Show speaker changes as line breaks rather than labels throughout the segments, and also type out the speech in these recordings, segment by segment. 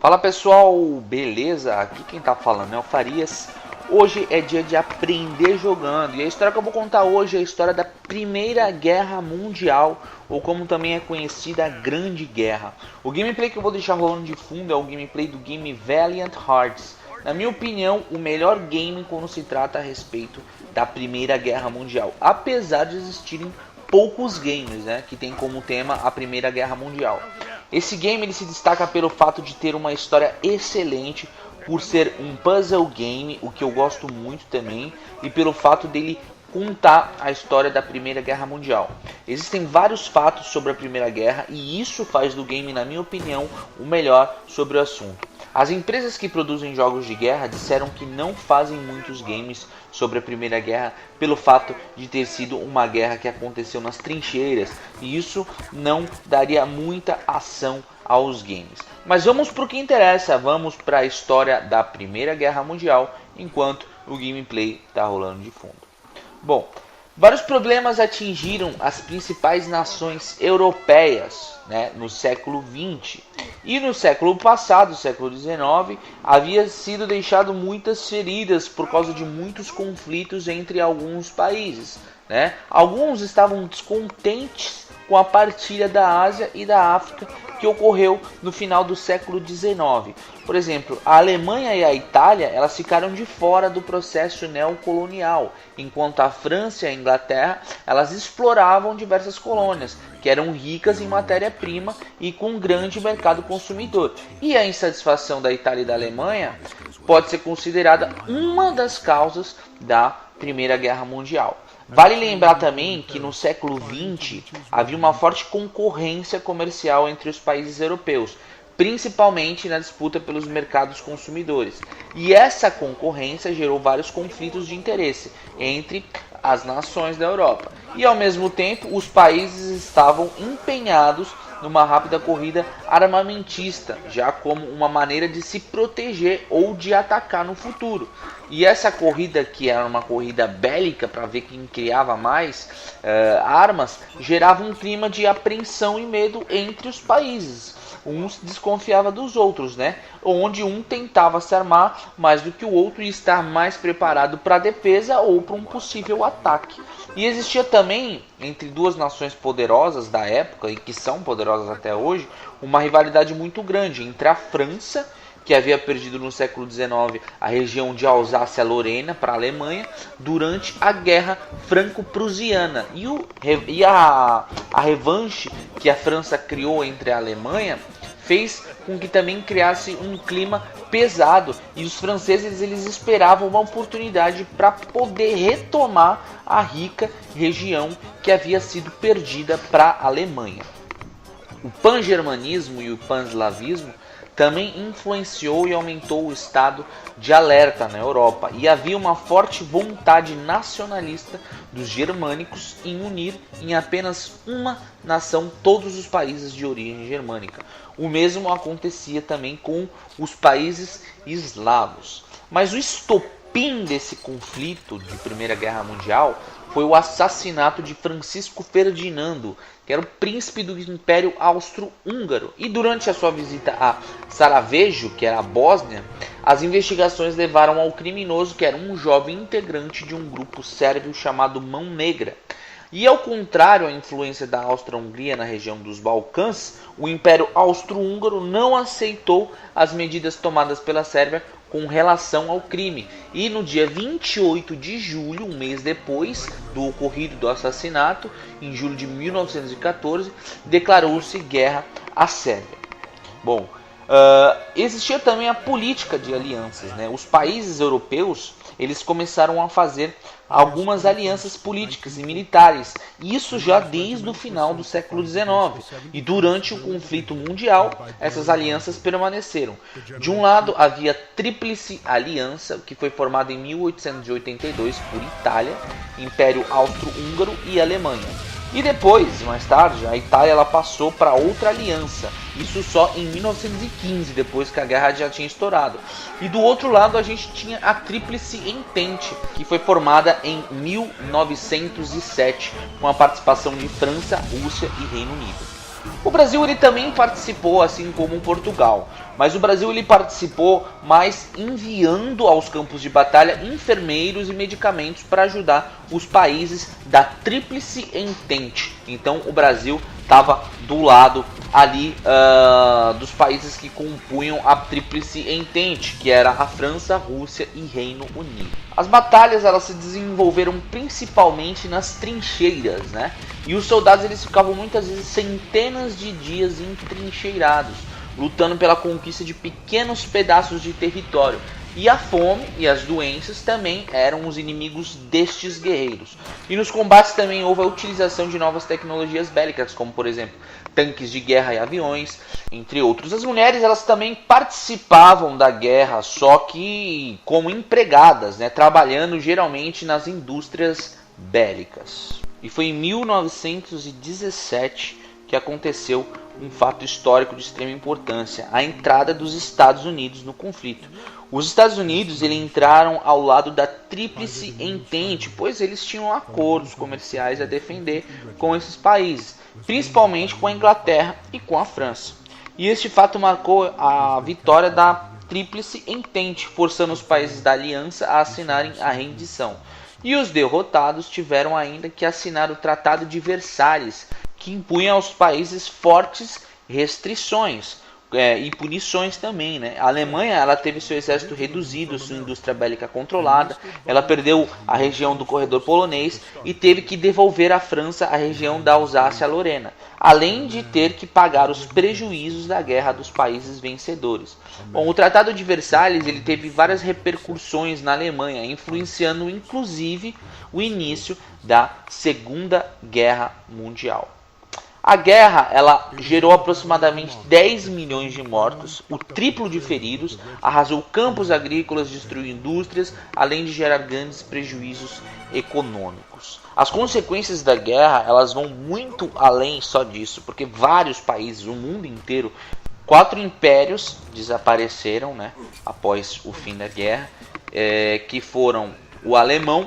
Fala pessoal, beleza? Aqui quem tá falando é o Farias. Hoje é dia de aprender jogando e a história que eu vou contar hoje é a história da Primeira Guerra Mundial, ou como também é conhecida, a Grande Guerra. O gameplay que eu vou deixar rolando de fundo é o gameplay do game Valiant Hearts. Na minha opinião, o melhor game quando se trata a respeito da Primeira Guerra Mundial, apesar de existirem poucos games, que tem como tema a Primeira Guerra Mundial. Esse game ele se destaca pelo fato de ter uma história excelente, por ser um puzzle game, o que eu gosto muito também, e pelo fato dele contar a história da Primeira Guerra Mundial. Existem vários fatos sobre a Primeira Guerra e isso faz do game, na minha opinião, o melhor sobre o assunto. As empresas que produzem jogos de guerra disseram que não fazem muitos games sobre a Primeira Guerra pelo fato de ter sido uma guerra que aconteceu nas trincheiras e isso não daria muita ação aos games. Mas vamos para o que interessa, vamos para a história da Primeira Guerra Mundial enquanto o gameplay está rolando de fundo. Bom, vários problemas atingiram as principais nações europeias no século XX. E no século passado, século XIX, havia sido deixado muitas feridas por causa de muitos conflitos entre alguns países. Alguns estavam descontentes com a partilha da Ásia e da África que ocorreu no final do século XIX. Por exemplo, a Alemanha e a Itália elas ficaram de fora do processo neocolonial, enquanto a França e a Inglaterra elas exploravam diversas colônias, que eram ricas em matéria-prima e com um grande mercado consumidor. E a insatisfação da Itália e da Alemanha pode ser considerada uma das causas da Primeira Guerra Mundial. Vale lembrar também que no século XX havia uma forte concorrência comercial entre os países europeus, principalmente na disputa pelos mercados consumidores. E essa concorrência gerou vários conflitos de interesse entre as nações da Europa. E ao mesmo tempo, os países estavam empenhados numa rápida corrida armamentista, já como uma maneira de se proteger ou de atacar no futuro. E essa corrida, que era uma corrida bélica para ver quem criava mais armas, gerava um clima de apreensão e medo entre os países. Uns desconfiava dos outros, onde um tentava se armar mais do que o outro e estar mais preparado para a defesa ou para um possível ataque. E existia também, entre duas nações poderosas da época, e que são poderosas até hoje, uma rivalidade muito grande entre a França, que havia perdido no século XIX a região de Alsácia-Lorena para a Alemanha, durante a Guerra Franco-Prussiana. E a revanche que a França criou entre a Alemanha fez com que também criasse um clima pesado e os franceses eles esperavam uma oportunidade para poder retomar a rica região que havia sido perdida para a Alemanha. O pan-germanismo e o pan-eslavismo também influenciou e aumentou o estado de alerta na Europa e havia uma forte vontade nacionalista dos germânicos em unir em apenas uma nação todos os países de origem germânica. O mesmo acontecia também com os países eslavos. Mas o estopim desse conflito de Primeira Guerra Mundial foi o assassinato de Francisco Ferdinando, que era o príncipe do Império Austro-Húngaro. E durante a sua visita a Sarajevo, que era a Bósnia, as investigações levaram ao criminoso, que era um jovem integrante de um grupo sérvio chamado Mão Negra. E ao contrário à influência da Áustria-Hungria na região dos Balcãs, o Império Austro-Húngaro não aceitou as medidas tomadas pela Sérvia com relação ao crime. E no dia 28 de julho, um mês depois do ocorrido do assassinato, em julho de 1914, declarou-se guerra à Sérvia. Bom, existia também a política de alianças. Os países europeus eles começaram a fazer algumas alianças políticas e militares, isso já desde o final do século XIX. E durante o conflito mundial, essas alianças permaneceram. De um lado, havia a Tríplice Aliança, que foi formada em 1882 por Itália, Império Austro-Húngaro e Alemanha. E depois, mais tarde, a Itália ela passou para outra aliança, isso só em 1915, depois que a guerra já tinha estourado. E do outro lado a gente tinha a Tríplice Entente, que foi formada em 1907, com a participação de França, Rússia e Reino Unido. O Brasil ele também participou, assim como Portugal. Mas o Brasil ele participou mais enviando aos campos de batalha enfermeiros e medicamentos para ajudar os países da Tríplice Entente. Então o Brasil estava do lado ali dos países que compunham a Tríplice Entente, que era a França, Rússia e Reino Unido. As batalhas elas se desenvolveram principalmente nas trincheiras, né? E os soldados eles ficavam muitas vezes centenas de dias entrincheirados, lutando pela conquista de pequenos pedaços de território. E a fome e as doenças também eram os inimigos destes guerreiros. E nos combates também houve a utilização de novas tecnologias bélicas, como por exemplo tanques de guerra e aviões, entre outros. As mulheres elas também participavam da guerra, só que como empregadas, né, trabalhando geralmente nas indústrias bélicas. E foi em 1917 que aconteceu um fato histórico de extrema importância, a entrada dos Estados Unidos no conflito. Os Estados Unidos entraram ao lado da Tríplice Entente, pois eles tinham acordos comerciais a defender com esses países, principalmente com a Inglaterra e com a França. E este fato marcou a vitória da Tríplice Entente, forçando os países da aliança a assinarem a rendição. E os derrotados tiveram ainda que assinar o Tratado de Versalhes, que impunha aos países fortes restrições e punições também, né? A Alemanha ela teve seu exército reduzido, sua indústria bélica controlada, ela perdeu a região do corredor polonês e teve que devolver à França a região da Alsácia-Lorena, além de ter que pagar os prejuízos da guerra dos países vencedores. Bom, o Tratado de Versalhes ele teve várias repercussões na Alemanha, influenciando inclusive o início da Segunda Guerra Mundial. A guerra ela gerou aproximadamente 10 milhões de mortos, o triplo de feridos, arrasou campos agrícolas, destruiu indústrias, além de gerar grandes prejuízos econômicos. As consequências da guerra elas vão muito além só disso, porque vários países, o mundo inteiro, 4 impérios desapareceram, né, após o fim da guerra, que foram o alemão,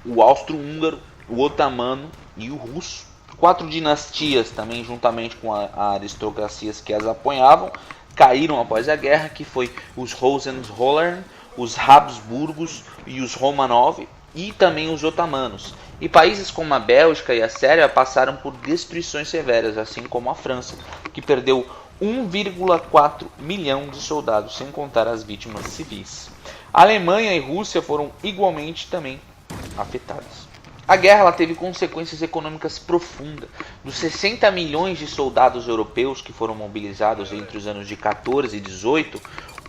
o austro-húngaro, o otomano e o russo. 4 dinastias também, juntamente com a aristocracias que as apoiavam, caíram após a guerra, que foi os Hohenzollern, os Habsburgos e os Romanov, e também os otomanos. E países como a Bélgica e a Sérvia passaram por destruições severas, assim como a França, que perdeu 1,4 milhão de soldados, sem contar as vítimas civis. A Alemanha e Rússia foram igualmente também afetadas. A guerra ela teve consequências econômicas profundas. Dos 60 milhões de soldados europeus que foram mobilizados entre os anos de 14 e 18,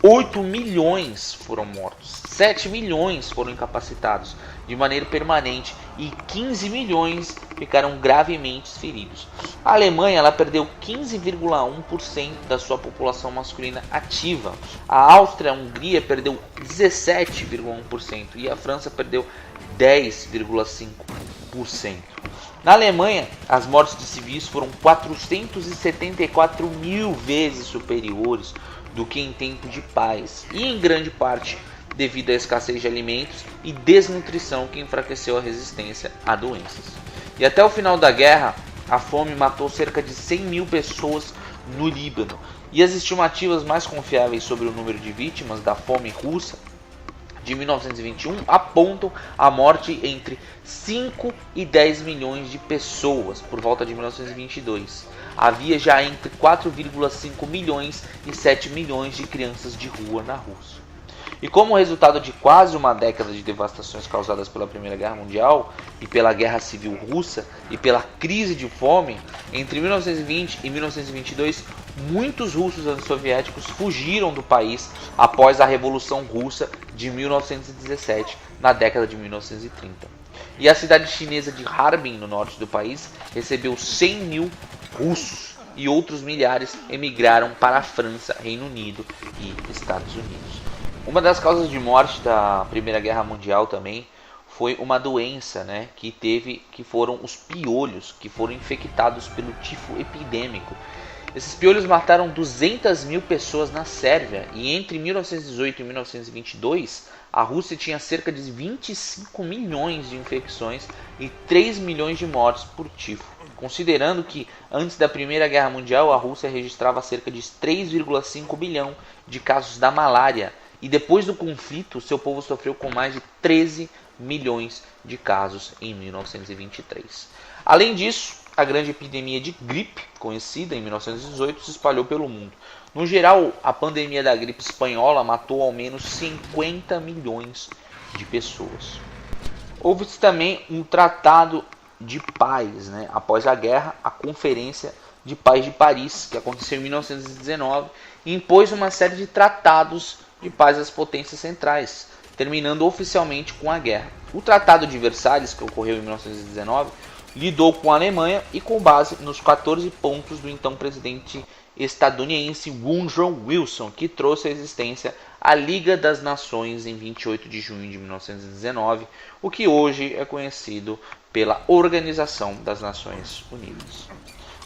8 milhões foram mortos, 7 milhões foram incapacitados de maneira permanente e 15 milhões ficaram gravemente feridos. A Alemanha ela perdeu 15,1% da sua população masculina ativa. A Áustria e a Hungria perdeu 17,1% e a França perdeu 10,5%. Na Alemanha, as mortes de civis foram 474 mil vezes superiores do que em tempo de paz, e em grande parte devido à escassez de alimentos e desnutrição que enfraqueceu a resistência a doenças. E até o final da guerra, a fome matou cerca de 100 mil pessoas no Líbano, e as estimativas mais confiáveis sobre o número de vítimas da fome russa de 1921 apontam a morte entre 5 e 10 milhões de pessoas por volta de 1922. Havia já entre 4,5 milhões e 7 milhões de crianças de rua na Rússia. E como resultado de quase uma década de devastações causadas pela Primeira Guerra Mundial e pela Guerra Civil Russa e pela crise de fome, entre 1920 e 1922, muitos russos antissoviéticos fugiram do país após a Revolução Russa de 1917, na década de 1930. E a cidade chinesa de Harbin, no norte do país, recebeu 100 mil russos e outros milhares emigraram para a França, Reino Unido e Estados Unidos. Uma das causas de morte da Primeira Guerra Mundial também foi uma doença, né, que foram os piolhos, que foram infectados pelo tifo epidêmico. Esses piolhos mataram 200 mil pessoas na Sérvia, e entre 1918 e 1922, a Rússia tinha cerca de 25 milhões de infecções e 3 milhões de mortes por tifo. considerando que antes da Primeira Guerra Mundial a Rússia registrava cerca de 3,5 bilhão de casos da malária e depois do conflito seu povo sofreu com mais de 13 milhões de casos em 1923. Além disso, a grande epidemia de gripe, conhecida em 1918, se espalhou pelo mundo. No geral, a pandemia da gripe espanhola matou ao menos 50 milhões de pessoas. Houve também um tratado de paz, né? Após a guerra, a Conferência de Paz de Paris, que aconteceu em 1919, impôs uma série de tratados de paz às potências centrais, terminando oficialmente com a guerra. O Tratado de Versalhes, que ocorreu em 1919, lidou com a Alemanha e com base nos 14 pontos do então presidente estadunidense Woodrow Wilson, que trouxe à existência a Liga das Nações em 28 de junho de 1919, o que hoje é conhecido pela Organização das Nações Unidas.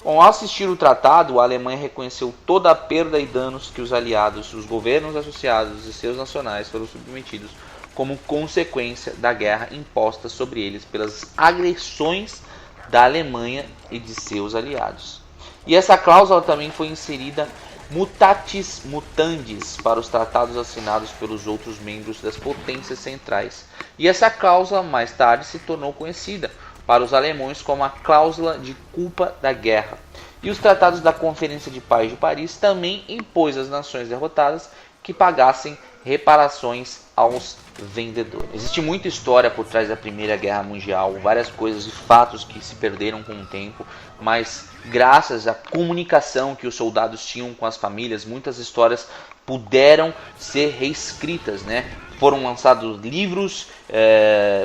Bom, ao assistir o tratado, a Alemanha reconheceu toda a perda e danos que os aliados, os governos associados e seus nacionais foram submetidos como consequência da guerra imposta sobre eles pelas agressões da Alemanha e de seus aliados. E essa cláusula também foi inserida mutatis mutandis para os tratados assinados pelos outros membros das potências centrais. E essa cláusula mais tarde se tornou conhecida para os alemães como a cláusula de culpa da guerra. E os tratados da Conferência de Paz de Paris também impôs às nações derrotadas que pagassem reparações aos vendedores. Existe muita história por trás da Primeira Guerra Mundial, várias coisas e fatos que se perderam com o tempo, mas graças à comunicação que os soldados tinham com as famílias, muitas histórias puderam ser reescritas, né? Foram lançados livros,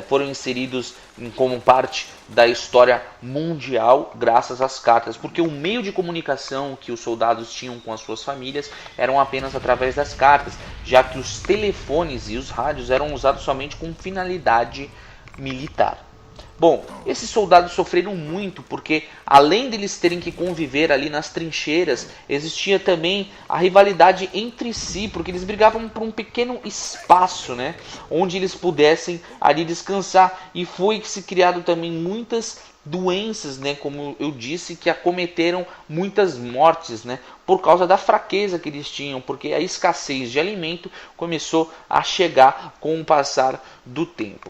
foram inseridos como parte da história mundial graças às cartas, porque o meio de comunicação que os soldados tinham com as suas famílias eram apenas através das cartas, já que os telefones e os rádios eram usados somente com finalidade militar. Bom, esses soldados sofreram muito porque, além deles terem que conviver ali nas trincheiras, existia também a rivalidade entre si, porque eles brigavam por um pequeno espaço, né, onde eles pudessem ali descansar. E foi que se criado também muitas doenças, né, como eu disse, que acometeram muitas mortes, né, por causa da fraqueza que eles tinham, porque a escassez de alimento começou a chegar com o passar do tempo.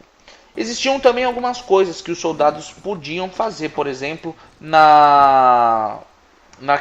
Existiam também algumas coisas que os soldados podiam fazer, por exemplo, na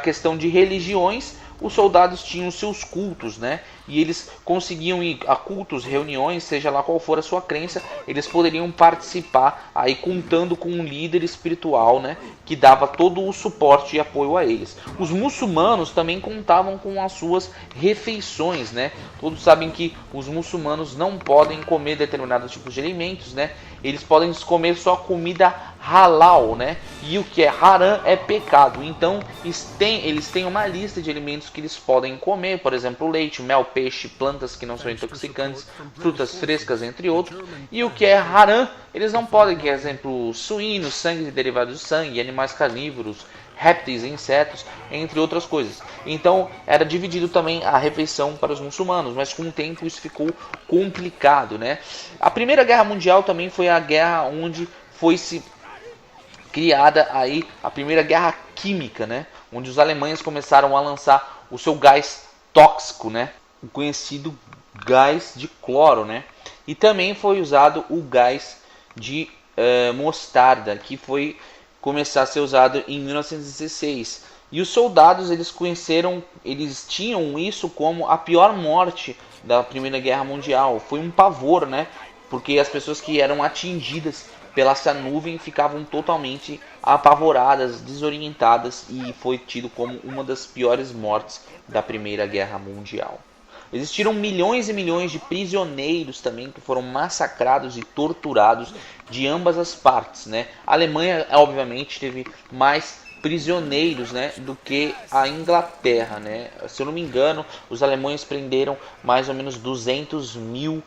questão de religiões, os soldados tinham seus cultos, né? E eles conseguiam ir a cultos, reuniões, seja lá qual for a sua crença, eles poderiam participar aí contando com um líder espiritual, né? Que dava todo o suporte e apoio a eles. Os muçulmanos também contavam com as suas refeições, né? Todos sabem que os muçulmanos não podem comer determinados tipos de alimentos, né? Eles podem comer só comida halal, né? E o que é haram é pecado. Então eles têm uma lista de alimentos que eles podem comer, por exemplo, leite, mel, peixe, plantas que não são intoxicantes, frutas frescas, entre outros. E o que é haram, eles não podem, por exemplo, suíno, sangue de derivados de sangue, animais carnívoros, répteis, insetos, entre outras coisas. Então era dividido também a refeição para os muçulmanos, mas com o tempo isso ficou complicado, né? A Primeira Guerra Mundial também foi a guerra onde foi-se criada aí a Primeira Guerra Química, né? Onde os alemães começaram a lançar o seu gás tóxico, né? O conhecido gás de cloro, né? E também foi usado o gás de mostarda, que foi começar a ser usado em 1916. E os soldados, eles tinham isso como a pior morte da Primeira Guerra Mundial. Foi um pavor, né? Porque as pessoas que eram atingidas pela essa nuvem ficavam totalmente apavoradas, desorientadas, e foi tido como uma das piores mortes da Primeira Guerra Mundial. Existiram milhões e milhões de prisioneiros também que foram massacrados e torturados de ambas as partes, né? A Alemanha, obviamente, teve mais prisioneiros, né, do que a Inglaterra, né? Se eu não me engano, os alemães prenderam mais ou menos 200 mil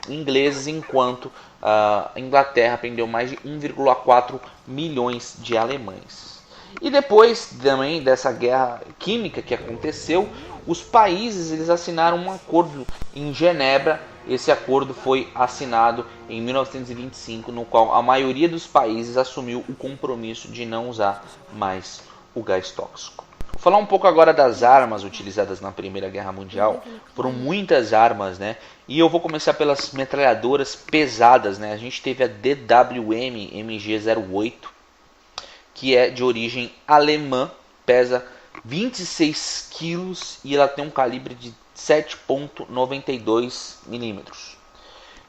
ingleses, enquanto a Inglaterra prendeu mais de 1,4 milhões de alemães. E depois também dessa guerra química que aconteceu, os países eles assinaram um acordo em Genebra esse acordo foi assinado em 1925, no qual a maioria dos países assumiu o compromisso de não usar mais o gás tóxico. Vou falar um pouco agora das armas utilizadas na Primeira Guerra Mundial. Foram muitas armas, né? E eu vou começar pelas metralhadoras pesadas, né? A gente teve a DWM MG-08, que é de origem alemã, pesa 26 quilos e ela tem um calibre de 7,92 milímetros.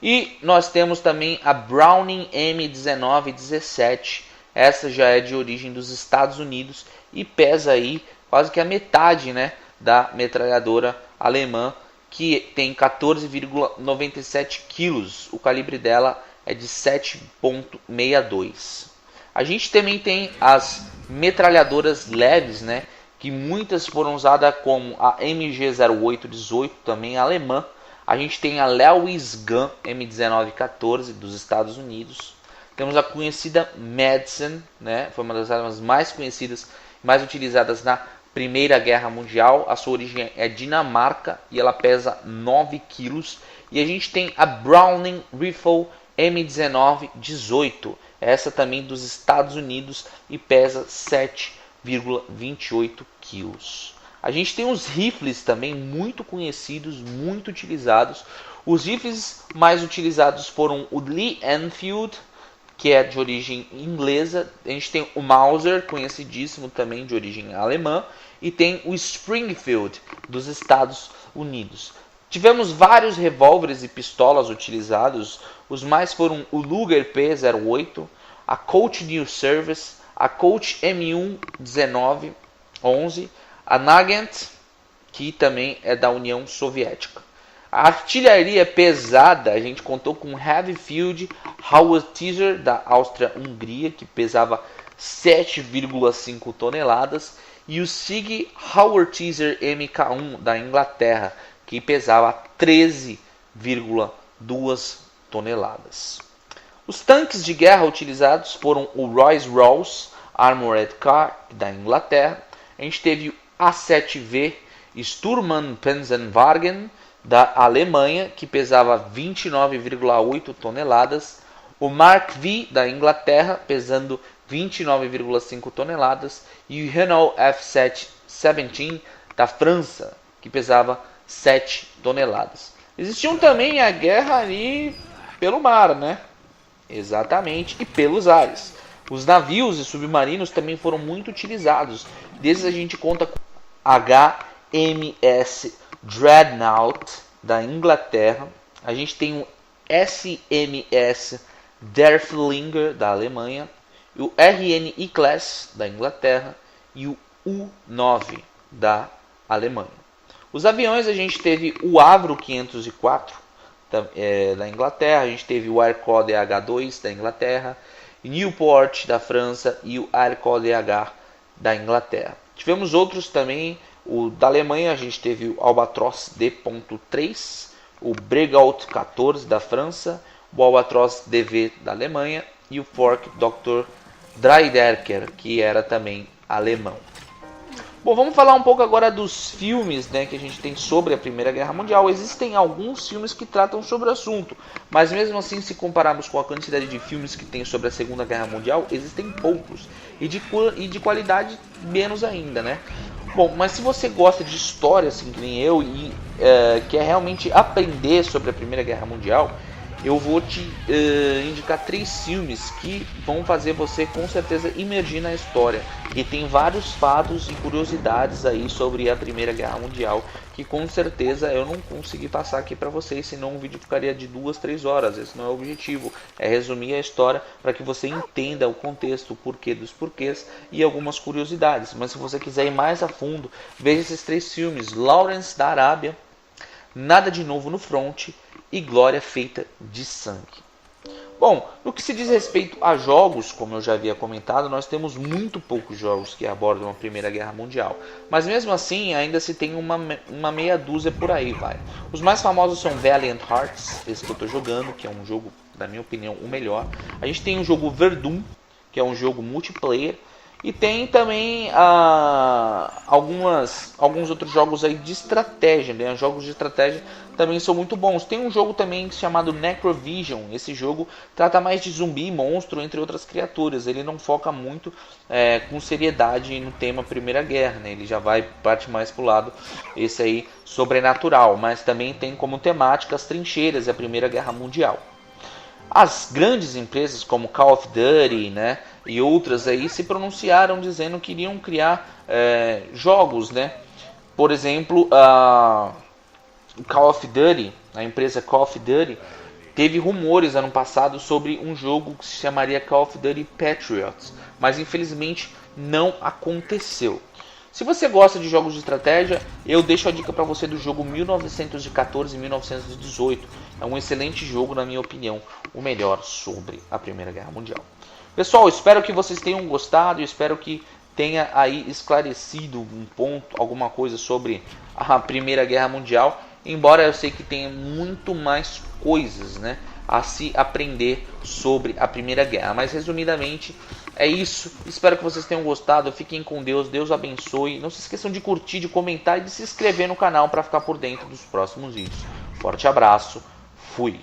E nós temos também a Browning M1917. Essa já é de origem dos Estados Unidos e pesa aí quase que a metade, né, da metralhadora alemã, que tem 14,97 quilos. O calibre dela é de 7,62. A gente também tem as metralhadoras leves, né, que muitas foram usadas, como a MG0818, também alemã. A gente tem a Lewis Gun M1914 dos Estados Unidos. Temos a conhecida Madsen, né, foi uma das armas mais conhecidas, mais utilizadas na Primeira Guerra Mundial. A sua origem é Dinamarca e ela pesa 9 quilos. E a gente tem a Browning Rifle M1918, essa também dos Estados Unidos, e pesa 7,28 quilos. A gente tem os rifles também muito conhecidos, muito utilizados. Os rifles mais utilizados foram o Lee Enfield, que é de origem inglesa. A gente tem o Mauser, conhecidíssimo também, de origem alemã. E tem o Springfield, dos Estados Unidos. Tivemos vários revólveres e pistolas utilizados. Os mais foram o Luger P08, a Colt New Service, a Colt M1-1911, a Nagant, que também é da União Soviética. A artilharia pesada, a gente contou com Heavy Field Howitzer da Áustria-Hungria, que pesava 7,5 toneladas, e o Sig Howitzer MK1 da Inglaterra, que pesava 13,2 toneladas. Os tanques de guerra utilizados foram o Rolls-Royce Armored Car da Inglaterra. A gente teve o A7V Sturmpanzerwagen da Alemanha, que pesava 29,8 toneladas. O Mark V da Inglaterra, pesando 29,5 toneladas. E o Renault F-17 da França, que pesava 7 toneladas. Existiam também a guerra ali pelo mar, né? Exatamente, e pelos ares. Os navios e submarinos também foram muito utilizados. Desses a gente conta com HMS Dreadnought da Inglaterra. A gente tem o SMS Derfflinger da Alemanha, o RNI Class da Inglaterra e o U-9 da Alemanha. Os aviões, a gente teve o Avro 504 da Inglaterra, a gente teve o Airco DH2 da Inglaterra, Newport da França e o Airco DH da Inglaterra. Tivemos outros também, o da Alemanha, a gente teve o Albatros D.3, o Breguet 14 da França, o Albatros DV da Alemanha e o Fork Dr. Dreidecker, que era também alemão. Bom, vamos falar um pouco agora dos filmes, né, que a gente tem sobre a Primeira Guerra Mundial. Existem alguns filmes que tratam sobre o assunto, mas mesmo assim, se compararmos com a quantidade de filmes que tem sobre a Segunda Guerra Mundial, existem poucos, e de qualidade menos ainda, né? Bom, mas se você gosta de história, assim que nem eu, e quer realmente aprender sobre a Primeira Guerra Mundial, eu vou te indicar 3 filmes que vão fazer você com certeza imergir na história. E tem vários fatos e curiosidades aí sobre a Primeira Guerra Mundial que com certeza eu não consegui passar aqui para vocês, senão o vídeo ficaria de 2-3 horas. Esse não é o objetivo, é resumir a história para que você entenda o contexto, o porquê dos porquês e algumas curiosidades. Mas se você quiser ir mais a fundo, veja esses 3 filmes: Lawrence da Arábia, Nada de Novo no Fronte e Glória Feita de Sangue. Bom, no que se diz respeito a jogos, como eu já havia comentado, nós temos muito poucos jogos que abordam a Primeira Guerra Mundial. Mas mesmo assim, ainda se tem uma meia dúzia por aí, vai. Os mais famosos são Valiant Hearts, esse que eu estou jogando, que é um jogo, na minha opinião, o melhor. A gente tem o jogo Verdun, que é um jogo multiplayer. E tem também alguns outros jogos aí de estratégia, né? Os jogos de estratégia também são muito bons. Tem um jogo também chamado Necrovision. Esse jogo trata mais de zumbi, monstro, entre outras criaturas. Ele não foca muito com seriedade no tema Primeira Guerra, né? Ele já vai parte mais pro lado esse aí sobrenatural, mas também tem como temática as trincheiras e a Primeira Guerra Mundial. As grandes empresas como Call of Duty, né, e outras aí se pronunciaram dizendo que iriam criar jogos, né? Por exemplo, a Call of Duty, a empresa Call of Duty, teve rumores ano passado sobre um jogo que se chamaria Call of Duty Patriots, mas infelizmente não aconteceu. Se você gosta de jogos de estratégia, eu deixo a dica para você do jogo 1914 e 1918. É um excelente jogo, na minha opinião, o melhor sobre a Primeira Guerra Mundial. Pessoal, espero que vocês tenham gostado, espero que tenha aí esclarecido um ponto, alguma coisa sobre a Primeira Guerra Mundial, embora eu sei que tenha muito mais coisas, né, a se aprender sobre a Primeira Guerra. Mas resumidamente é isso. Espero que vocês tenham gostado. Fiquem com Deus. Deus abençoe. Não se esqueçam de curtir, de comentar e de se inscrever no canal para ficar por dentro dos próximos vídeos. Forte abraço. Fui.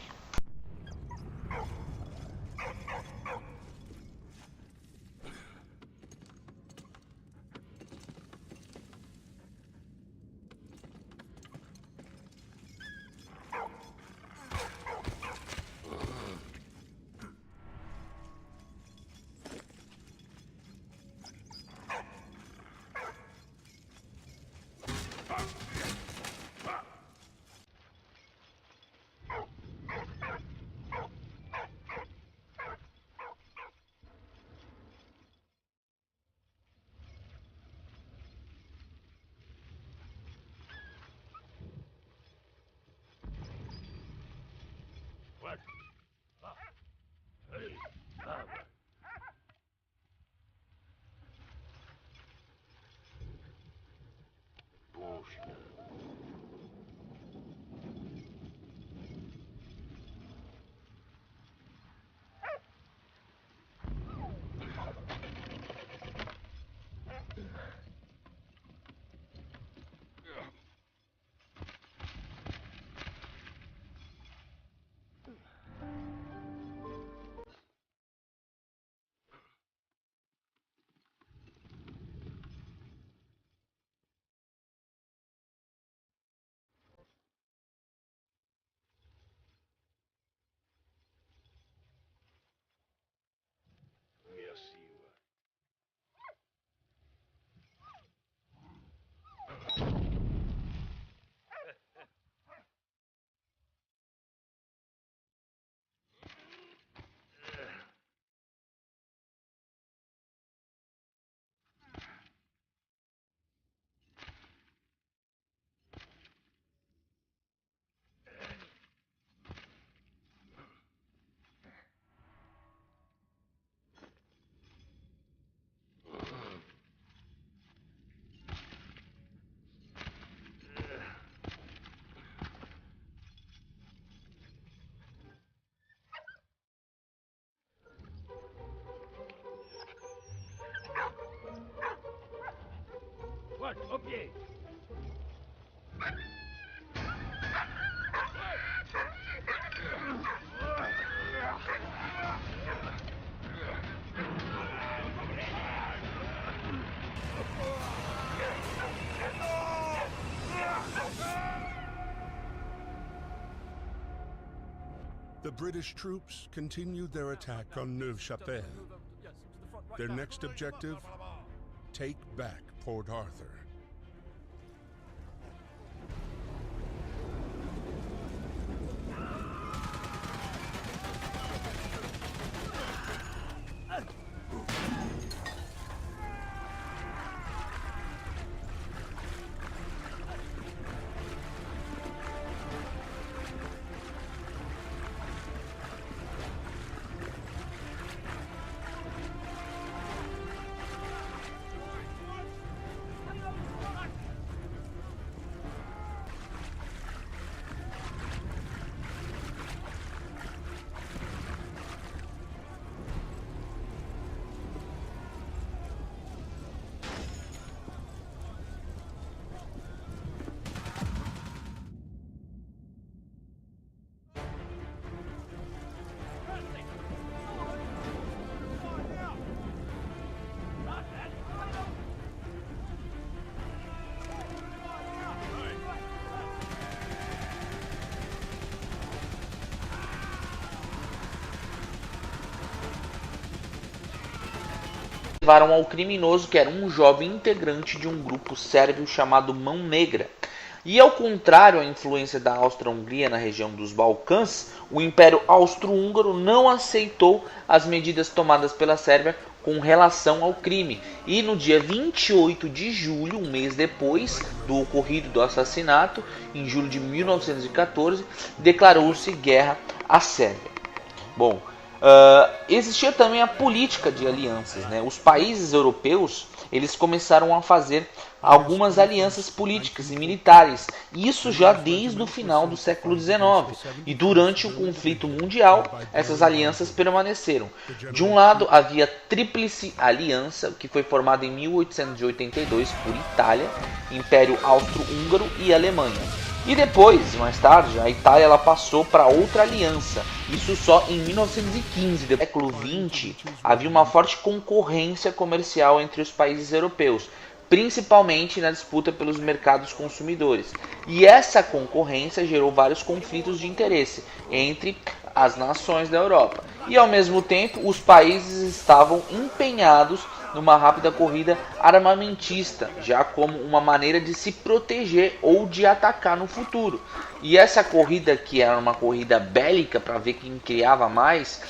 Okay.
The British troops continued their attack on Neuve-Chapelle. Their next objective, take back Port Arthur.
levaram ao criminoso, que era um jovem integrante de um grupo sérvio chamado Mão Negra. E ao contrário à influência da Áustria-Hungria na região dos Balcãs, o Império Austro-Húngaro não aceitou as medidas tomadas pela Sérvia com relação ao crime. E no dia 28 de julho, um mês depois do ocorrido do assassinato, em julho de 1914, declarou-se guerra à Sérvia. Bom, existia também a política de alianças, né? Os países europeus eles começaram a fazer algumas alianças políticas e militares, isso já desde o final do século XIX. E durante o conflito mundial, essas alianças permaneceram. De um lado, havia a Tríplice Aliança, que foi formada em 1882 por Itália, Império Austro-Húngaro e Alemanha. E depois, mais tarde, a Itália ela passou para outra aliança, isso só em 1915. No século XX, havia uma forte concorrência comercial entre os países europeus, principalmente na disputa pelos mercados consumidores. E essa concorrência gerou vários conflitos de interesse entre as nações da Europa. E ao mesmo tempo, os países estavam empenhados numa rápida corrida armamentista, já como uma maneira de se proteger ou de atacar no futuro. E essa corrida, que era uma corrida bélica para ver quem criava mais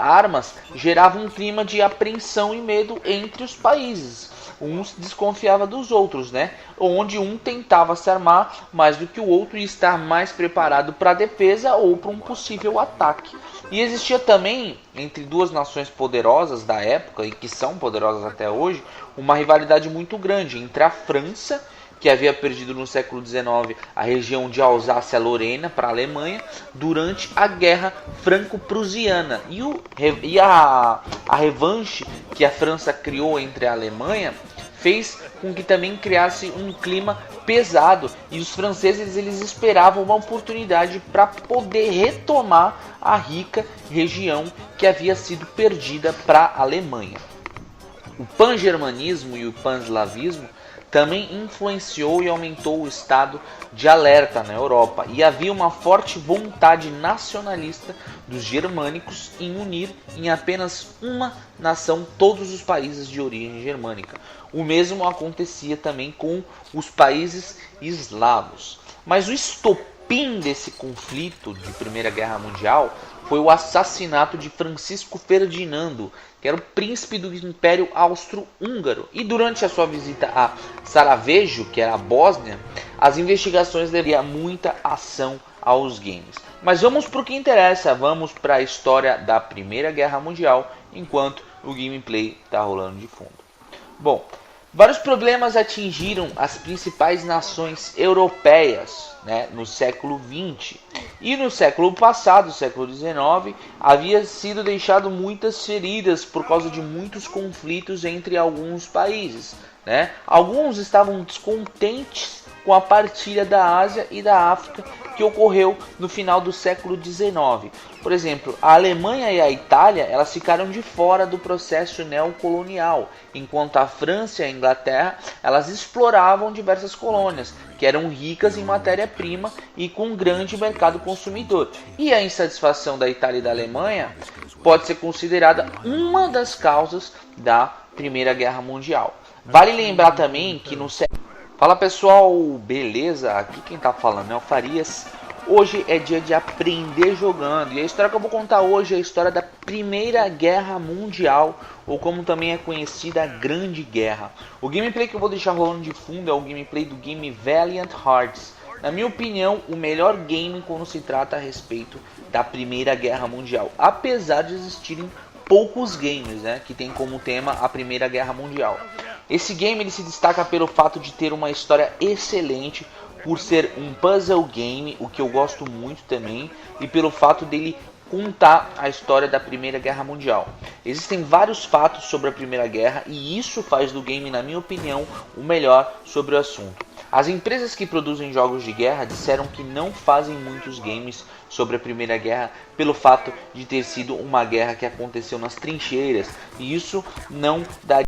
armas, gerava um clima de apreensão e medo entre os países. Uns desconfiava dos outros, né? Onde um tentava se armar mais do que o outro e estar mais preparado para a defesa ou para um possível ataque. E existia também, entre duas nações poderosas da época, e que são poderosas até hoje, uma rivalidade muito grande entre a França, que havia perdido no século XIX a região de Alsácia-Lorena para a Alemanha, durante a Guerra Franco-Prussiana. E a revanche que a França criou entre a Alemanha fez com que também criasse um clima pesado, e os franceses eles esperavam uma oportunidade para poder retomar a rica região que havia sido perdida para a Alemanha. O pan-germanismo e o pan-eslavismo também influenciou e aumentou o estado de alerta na Europa, e havia uma forte vontade nacionalista dos germânicos em unir em apenas uma nação todos os países de origem germânica. O mesmo acontecia também com os países eslavos. Mas o estopim desse conflito de Primeira Guerra Mundial foi o assassinato de Francisco Ferdinando, que era o príncipe do Império Austro-Húngaro. E durante a sua visita a Sarajevo, que era a Bósnia, as investigações deram muita ação aos games. Mas vamos para o que interessa, vamos para a história da Primeira Guerra Mundial, enquanto o gameplay está rolando de fundo. Bom, vários problemas atingiram as principais nações europeias, né, no século XX. E no século passado, século XIX, havia sido deixado muitas feridas por causa de muitos conflitos entre alguns países, né? Alguns estavam descontentes com a partilha da Ásia e da África que ocorreu no final do século XIX. Por exemplo, a Alemanha e a Itália elas ficaram de fora do processo neocolonial, enquanto a França e a Inglaterra elas exploravam diversas colônias, que eram ricas em matéria-prima e com um grande mercado consumidor. E a insatisfação da Itália e da Alemanha pode ser considerada uma das causas da Primeira Guerra Mundial. Vale lembrar também que no século... Fala pessoal, beleza? Aqui quem tá falando é o Farias. Hoje é dia de aprender jogando, e a história que eu vou contar hoje é a história da Primeira Guerra Mundial, ou como também é conhecida, a Grande Guerra. O gameplay que eu vou deixar rolando de fundo é o gameplay do game Valiant Hearts. Na minha opinião, o melhor game quando se trata a respeito da Primeira Guerra Mundial, apesar de existirem poucos games, né, que tem como tema a Primeira Guerra Mundial. Esse game ele se destaca pelo fato de ter uma história excelente, por ser um puzzle game, o que eu gosto muito também, e pelo fato dele contar a história da Primeira Guerra Mundial. Existem vários fatos sobre a Primeira Guerra e isso faz do game, na minha opinião, o melhor sobre o assunto. As empresas que produzem jogos de guerra disseram que não fazem muitos games sobre a Primeira Guerra pelo fato de ter sido uma guerra que aconteceu nas trincheiras, e isso não daria